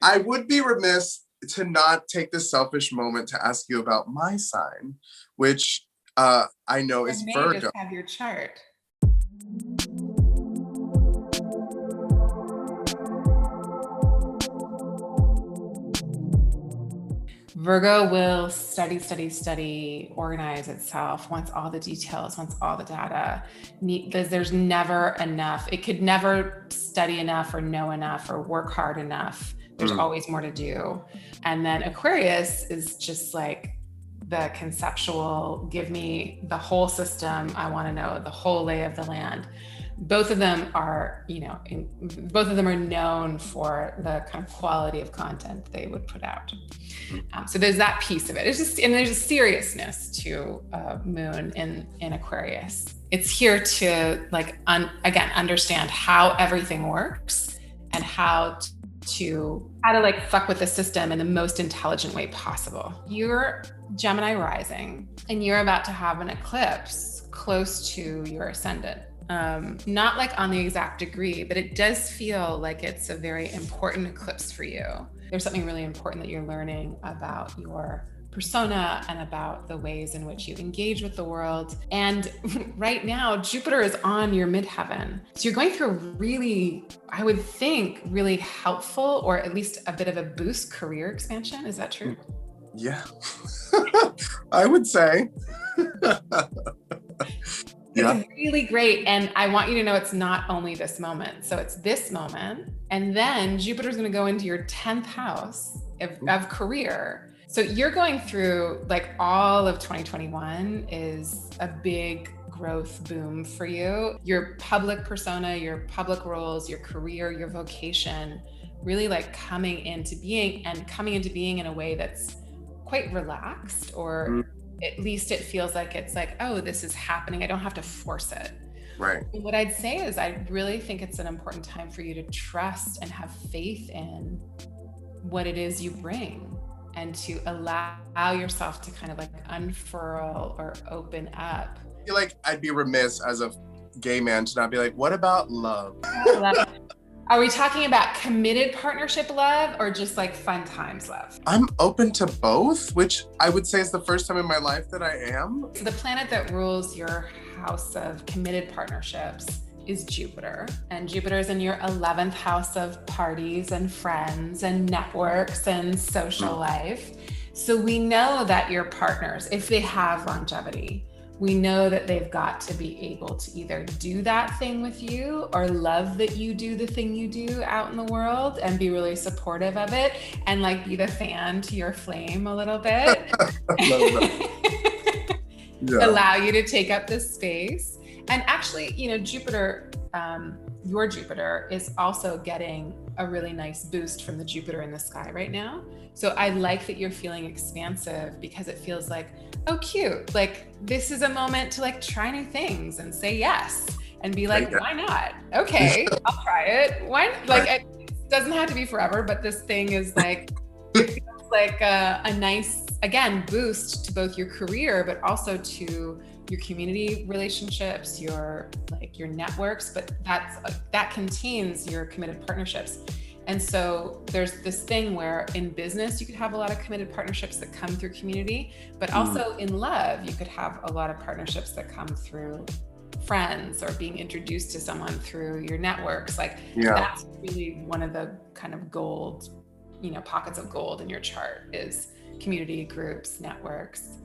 I would be remiss to not take this selfish moment to ask you about my sign, which I know is Virgo. Just have your chart. Virgo will study, organize itself, wants all the details, wants all the data. There's never enough. It could never study enough or know enough or work hard enough. There's always more to do. And then Aquarius is just like the conceptual, give me the whole system. I want to know the whole lay of the land. Both of them are, both of them are known for the kind of quality of content they would put out. So there's that piece of it. And there's a seriousness to Moon in Aquarius. It's here to again, understand how everything works and how to fuck with the system in the most intelligent way possible. You're Gemini rising and you're about to have an eclipse close to your ascendant. Not like on the exact degree, but it does feel like it's a very important eclipse for you. There's something really important that you're learning about your persona and about the ways in which you engage with the world. And right now, Jupiter is on your midheaven. So you're going through a really, I would think, really helpful, or at least a bit of a boost career expansion. Is that true? Yeah, I would say. It's really great. And I want you to know it's not only this moment. So it's this moment. And then Jupiter's going to go into your 10th house of career. So you're going through, all of 2021 is a big growth boom for you. Your public persona, your public roles, your career, your vocation, really coming into being in a way that's quite relaxed, or at least it feels like it's oh, this is happening. I don't have to force it. Right. And what I'd say is I really think it's an important time for you to trust and have faith in what it is you bring, and to allow yourself to kind of unfurl or open up. I feel like I'd be remiss as a gay man to not be what about love? Are we talking about committed partnership love or just fun times love? I'm open to both, which I would say is the first time in my life that I am. So the planet that rules your house of committed partnerships is Jupiter. And Jupiter is in your 11th house of parties and friends and networks and social life. So we know that your partners, if they have longevity, we know that they've got to be able to either do that thing with you or love that you do the thing you do out in the world and be really supportive of it and be the fan to your flame a little bit. Allow you to take up this space. And actually, Jupiter, your Jupiter is also getting a really nice boost from the Jupiter in the sky right now. So I like that you're feeling expansive, because it feels oh, cute. This is a moment to try new things and say yes and be why not? Okay, I'll try it. Why? It doesn't have to be forever, but this thing is it feels a nice, again, boost to both your career, but also to your community relationships, your networks, but that contains your committed partnerships. And so there's this thing where in business, you could have a lot of committed partnerships that come through community, but also in love, you could have a lot of partnerships that come through friends or being introduced to someone through your networks. That's really one of the kind of gold, pockets of gold in your chart is community groups, networks,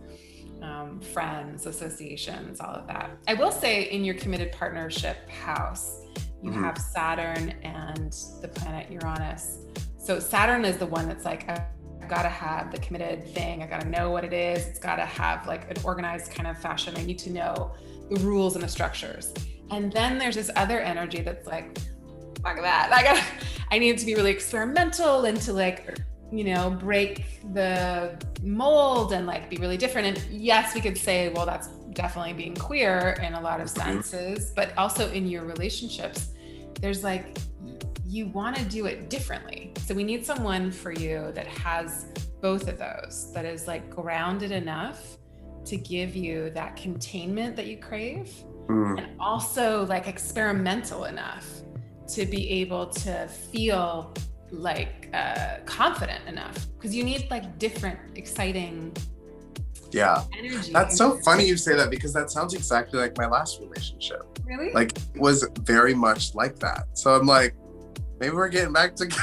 friends, associations, all of that. I will say in your committed partnership house, you have Saturn and the planet Uranus. So Saturn is the one that's I gotta have the committed thing. I gotta know what it is. It's gotta have an organized kind of fashion. I need to know the rules and the structures. And then there's this other energy that's fuck that. I need it to be really experimental and to break the mold and be really different. And yes, we could say, well, that's definitely being queer in a lot of senses, but also in your relationships, there's you want to do it differently. So we need someone for you that has both of those, that is grounded enough to give you that containment that you crave, and also experimental enough to be able to feel like confident enough, because you need like different exciting energy. That's so funny you say that, because that sounds exactly like my last relationship. Really? Like, it was very much like that. So I'm like, maybe we're getting back together.